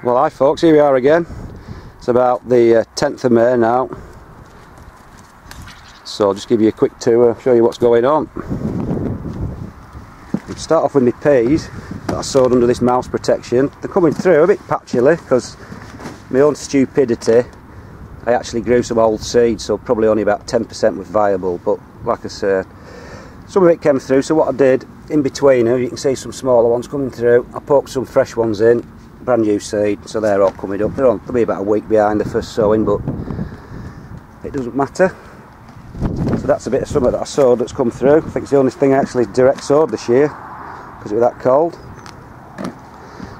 Well, hi folks, here we are again. It's about the 10th of May now, so I'll just give you a quick tour, show you what's going on. I'll start off with my peas that I sowed under this mouse protection. They're coming through a bit patchily because my own stupidity, I actually grew some old seed, so probably only about 10% was viable, but like I said, some of it came through. So what I did, in between them, you can see some smaller ones coming through, I poked some fresh ones in, brand new seed, so they're all coming up. They'll be about a week behind the first sowing, but it doesn't matter. So that's a bit of summer that I sowed that's come through. I think it's the only thing I actually direct sowed this year because it was that cold.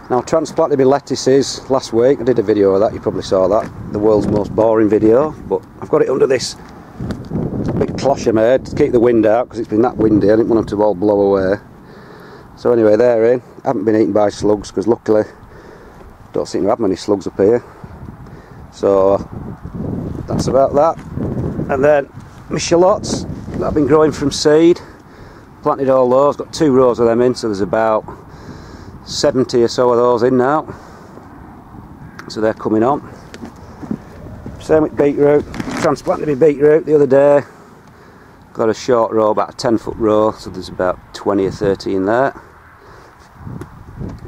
Now I transplanted my lettuces last week. I did a video of that, you probably saw that, the world's most boring video, but I've got it under this big cloche I made to keep the wind out because it's been that windy. I didn't want them to all blow away. So anyway, they're in. I haven't been eaten by slugs because luckily don't seem to have many slugs up here. So that's about that. And then my shallots that I've been growing from seed, planted all those, got 2 rows of them in, so there's about 70 or so of those in now. So they're coming on. Same with beetroot. Transplanted my beetroot the other day. Got a short row, about a 10-foot row, so there's about 20 or 30 in there.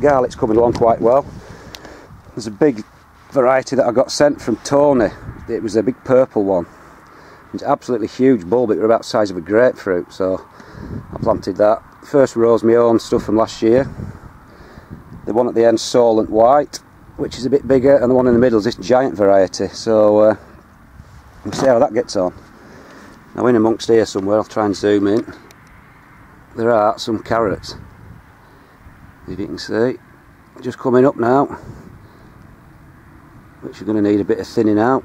Garlic's coming along quite well. There's a big variety that I got sent from Tony. It was a big purple one. It's absolutely huge bulb. It was about the size of a grapefruit, so I planted that. First row's my own stuff from last year. The one at the end, Solent White, which is a bit bigger, and the one in the middle is this giant variety. So we'll see how that gets on. Now in amongst here somewhere, I'll try and zoom in. There are some carrots, if you can see, just coming up now, which are going to need a bit of thinning out.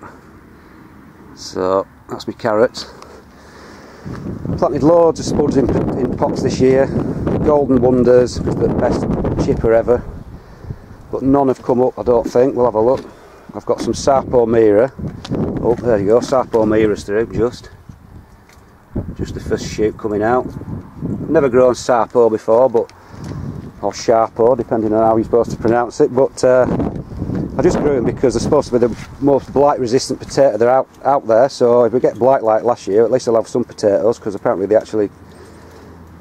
So that's my carrots. Planted loads of spuds in pots this year. Golden Wonders, the best chipper ever, but none have come up, I don't think. We'll have a look. I've got some Sarpo Mira. Oh, there you go, Sarpo Mira's through, just the first shoot coming out. Never grown Sarpo before, but, or Sharpo, depending on how you're supposed to pronounce it, but I just grew them because they're supposed to be the most blight resistant potato they're out there, so if we get blight like last year, at least I'll have some potatoes, because apparently they actually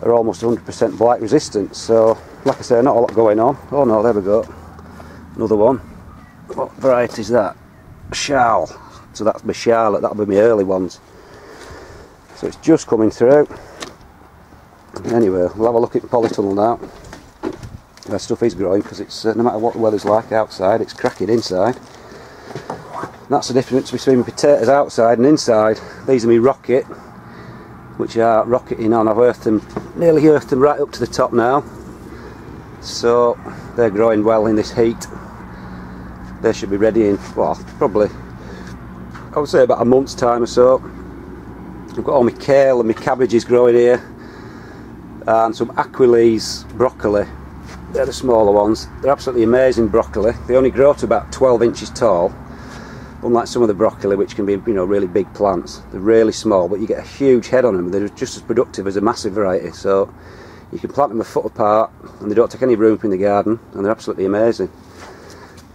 are almost 100% blight resistant. So like I say, not a lot going on. Oh no, there we go, another one. What variety is that? Shal. So that's my Charlotte, that'll be my early ones. So it's just coming through. Anyway, we'll have a look at polytunnel now. That stuff is growing because it's no matter what the weather's like outside, it's cracking inside. And that's the difference between my potatoes outside and inside. These are my rocket, which are rocketing on. I've earthed them, nearly earthed them right up to the top now. So they're growing well in this heat. They should be ready in, well, probably, I would say about a month's time or so. I've got all my kale and my cabbages growing here, and some Aquiles broccoli. They're the smaller ones. They're absolutely amazing broccoli. They only grow to about 12 inches tall, unlike some of the broccoli which can be, you know, really big plants. They're really small, but you get a huge head on them. They're just as productive as a massive variety, so you can plant them a foot apart and they don't take any room up in the garden, and they're absolutely amazing.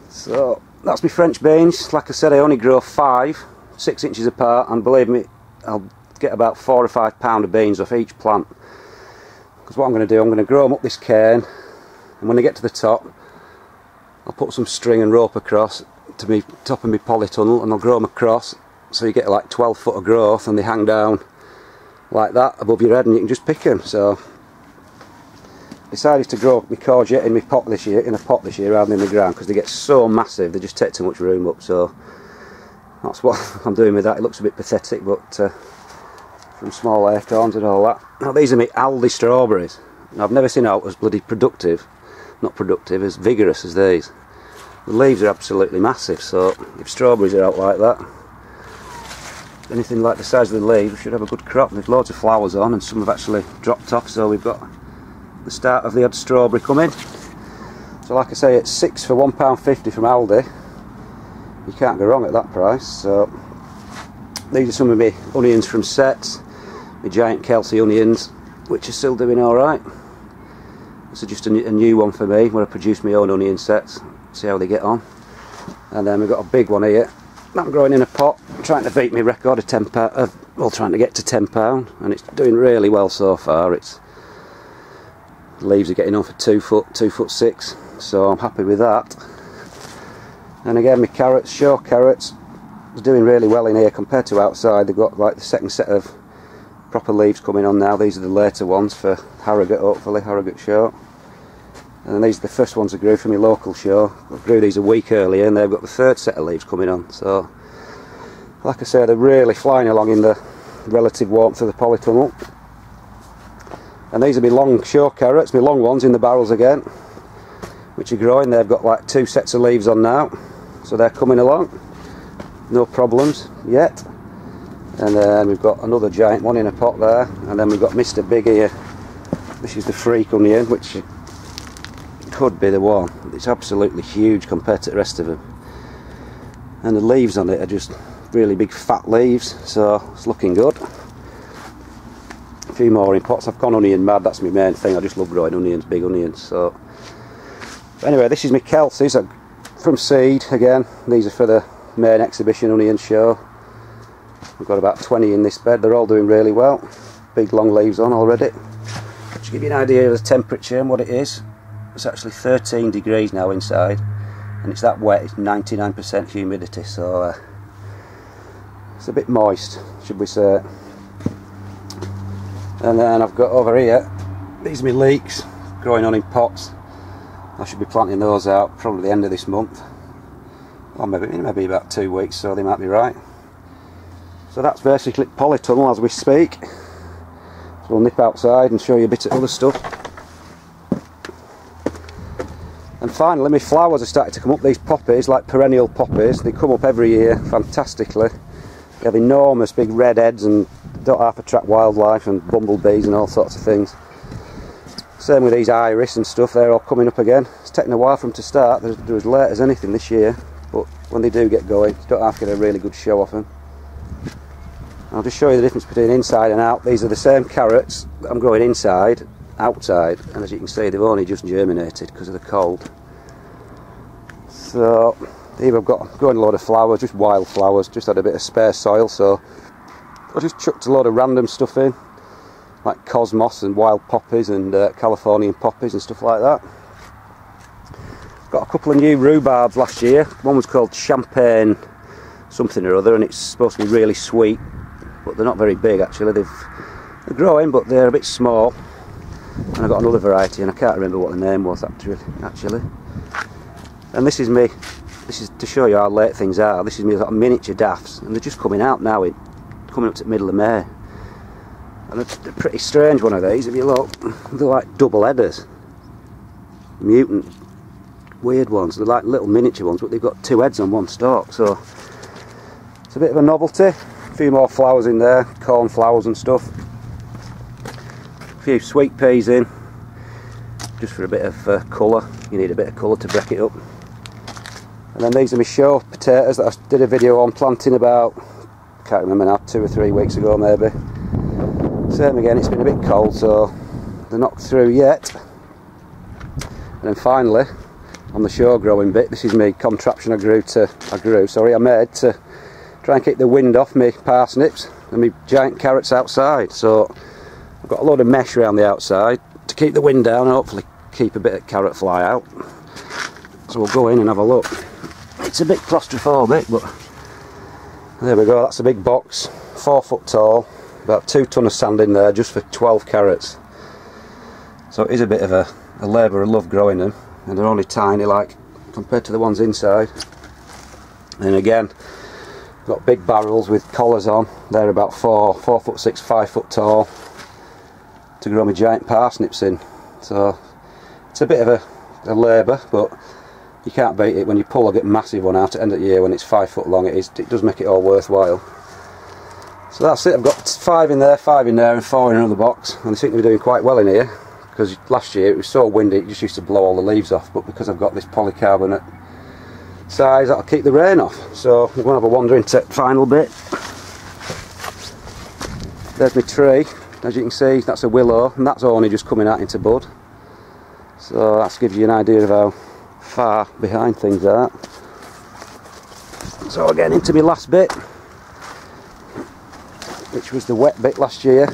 So that's my French beans. Like I said, I only grow 5, 6 inches apart, and believe me, I'll get about 4 or 5 pound of beans off each plant. Because what I'm going to do, I'm going to grow them up this cairn, and when they get to the top, I'll put some string and rope across to the top of my polytunnel, and I'll grow them across, so you get like 12 foot of growth, and they hang down like that above your head, and you can just pick them. So I decided to grow my courgette in my pot this year, in a pot this year, rather than in the ground, because they get so massive, they just take too much room up. So that's what I'm doing with that. It looks a bit pathetic, but from small acorns and all that. Now these are my Aldi strawberries. Now, I've never seen out as bloody productive, not productive, as vigorous as these. The leaves are absolutely massive, so if strawberries are out like that, anything like the size of the leaves, we should have a good crop. There's loads of flowers on, and some have actually dropped off, so we've got the start of the odd strawberry coming. So like I say, it's 6 for £1.50 from Aldi. You can't go wrong at that price. So these are some of my onions from Sets, my giant Kelsey onions, which are still doing alright. This is just a new one for me, where I produce my own onion sets, see how they get on. And then we've got a big one here that I'm growing in a pot, trying to beat my record of £10, well, trying to get to £10, and it's doing really well so far. It's leaves are getting on for 2 foot, 2'6", so I'm happy with that. And again, my carrots, show carrots, are doing really well in here compared to outside. They've got like the second set of proper leaves coming on now. These are the later ones for Harrogate, hopefully, Harrogate show. And these are the first ones I grew for my local show. I grew these a week earlier and they've got the third set of leaves coming on. So, like I say, they're really flying along in the relative warmth of the polytunnel. And these are my long show carrots, my long ones in the barrels again, which are growing. They've got like 2 sets of leaves on now, so they're coming along. No problems yet. And then we've got another giant one in a pot there, and then we've got Mr. Big here. This is the freak onion, which could be the one. It's absolutely huge compared to the rest of them, and the leaves on it are just really big fat leaves, so it's looking good. A few more in pots. I've gone onion mad, that's my main thing. I just love growing onions, big onions. So anyway, this is my Kelsey's from seed again. These are for the main exhibition onion show. We've got about 20 in this bed. They're all doing really well. Big long leaves on already. To give you an idea of the temperature and what it is, it's actually 13 degrees now inside, and it's that wet. It's 99% humidity, so it's a bit moist, should we say. And then I've got over here, these are my leeks growing on in pots. I should be planting those out probably the end of this month, or maybe about 2 weeks, so they might be right. So that's basically polytunnel as we speak. So we'll nip outside and show you a bit of other stuff. And finally, my flowers are starting to come up. These poppies, like perennial poppies, they come up every year fantastically. They have enormous big red heads and don't half attract wildlife and bumblebees and all sorts of things. Same with these iris and stuff, they're all coming up again. It's taken a while for them to start. They're as late as anything this year, but when they do get going, you don't have to get a really good show off them. I'll just show you the difference between inside and out. These are the same carrots that I'm growing inside, outside, and as you can see, they've only just germinated because of the cold. So here I've got growing a load of flowers, just wild flowers. Just had a bit of spare soil, so I just chucked a load of random stuff in, like cosmos and wild poppies and Californian poppies and stuff like that. Got a couple of new rhubarbs last year. One was called champagne something or other, and it's supposed to be really sweet, but they're not very big actually. They're growing, but they're a bit small. And I've got another variety, and I can't remember what the name was actually. And this is to show you how late things are. This is me sort of miniature daffs, and they're just coming out now, coming up to the middle of May. And they're pretty strange, one of these, if you look. They're like double headers. Mutant, weird ones. They're like little miniature ones, but they've got 2 heads on one stalk, so it's a bit of a novelty. A few more flowers in there, corn flowers and stuff. A few sweet peas in, just for a bit of colour. You need a bit of colour to break it up. And then these are my show potatoes that I did a video on planting about, can't remember now, 2 or 3 weeks ago maybe. Same again, it's been a bit cold, so they're not through yet. And then finally, on the show growing bit, this is my contraption I made to try and keep the wind off my parsnips and my giant carrots outside. So I've got a load of mesh around the outside to keep the wind down and hopefully keep a bit of carrot fly out. So we'll go in and have a look. It's a bit claustrophobic, but there we go. That's a big box, 4 foot tall, about 2 ton of sand in there just for 12 carrots. So it is a bit of a labour of love growing them, and they're only tiny like compared to the ones inside. And again, got big barrels with collars on. They're about 4'6", 5 foot tall to grow my giant parsnips in. So it's a bit of a labour, but you can't beat it. When you pull a massive one out at the end of the year when it's 5 foot long, it does make it all worthwhile. So that's it. I've got 5 in there, 5 in there and 4 in another box, and they seem to be doing quite well in here, because last year it was so windy it just used to blow all the leaves off, but because I've got this polycarbonate size, that'll keep the rain off. So we're going to have a wander into the final bit. There's my tree. As you can see, that's a willow, and that's only just coming out into bud. So that gives you an idea of how far behind things are. So again, into my last bit, which was the wet bit last year.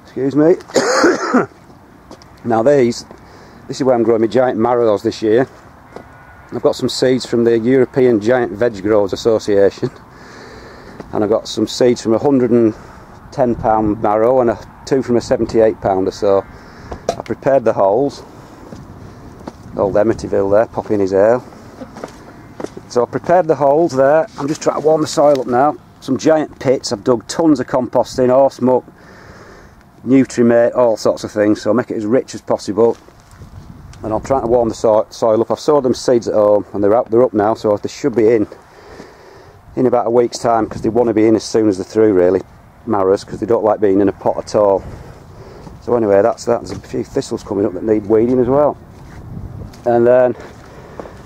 Excuse me. Now this is where I'm growing my giant marrows this year. I've got some seeds from the European Giant Veg Growers Association, and I've got some seeds from a £110 marrow and two from a £78 pounder. So I prepared the holes. Old Emityville there, popping his ale. So I prepared the holes there. I'm just trying to warm the soil up now. Some giant pits. I've dug tons of compost in, horse muck, Nutrimate, all sorts of things, so I'll make it as rich as possible. And I'll try to warm the soil up. I've sowed them seeds at home, and they're up now, so they should be in about a week's time, because they want to be in as soon as they're through, really, marrows, because they don't like being in a pot at all. So anyway, that's that. There's a few thistles coming up that need weeding as well. And then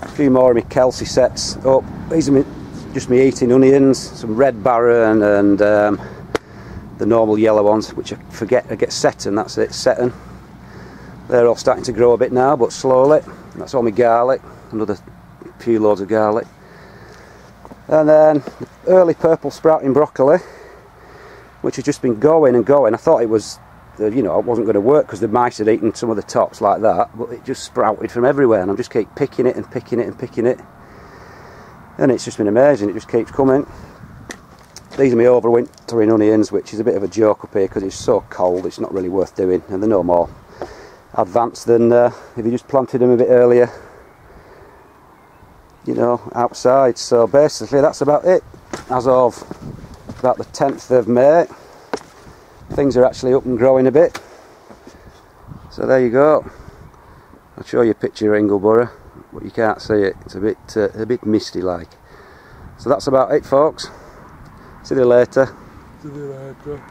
a few more of my Kelsey sets up. These are just me eating onions, some red Baron, and the normal yellow ones, which I get Seton, that's it, Seton. They're all starting to grow a bit now, but slowly. And that's all my garlic, another few loads of garlic. And then the early purple sprouting broccoli, which has just been going and going. I thought it was, you know, it wasn't going to work because the mice had eaten some of the tops like that, but it just sprouted from everywhere, and I just keep picking it and picking it and picking it. And it's just been amazing, it just keeps coming. These are my overwintering onions, which is a bit of a joke up here because it's so cold, it's not really worth doing, and they're no more advanced than if you just planted them a bit earlier, you know, outside. So basically that's about it. As of about the 10th of May, things are actually up and growing a bit. So there you go. I'll show you a picture of Ingleborough, but you can't see it, it's a bit misty like. So that's about it, folks. See you later. See you later.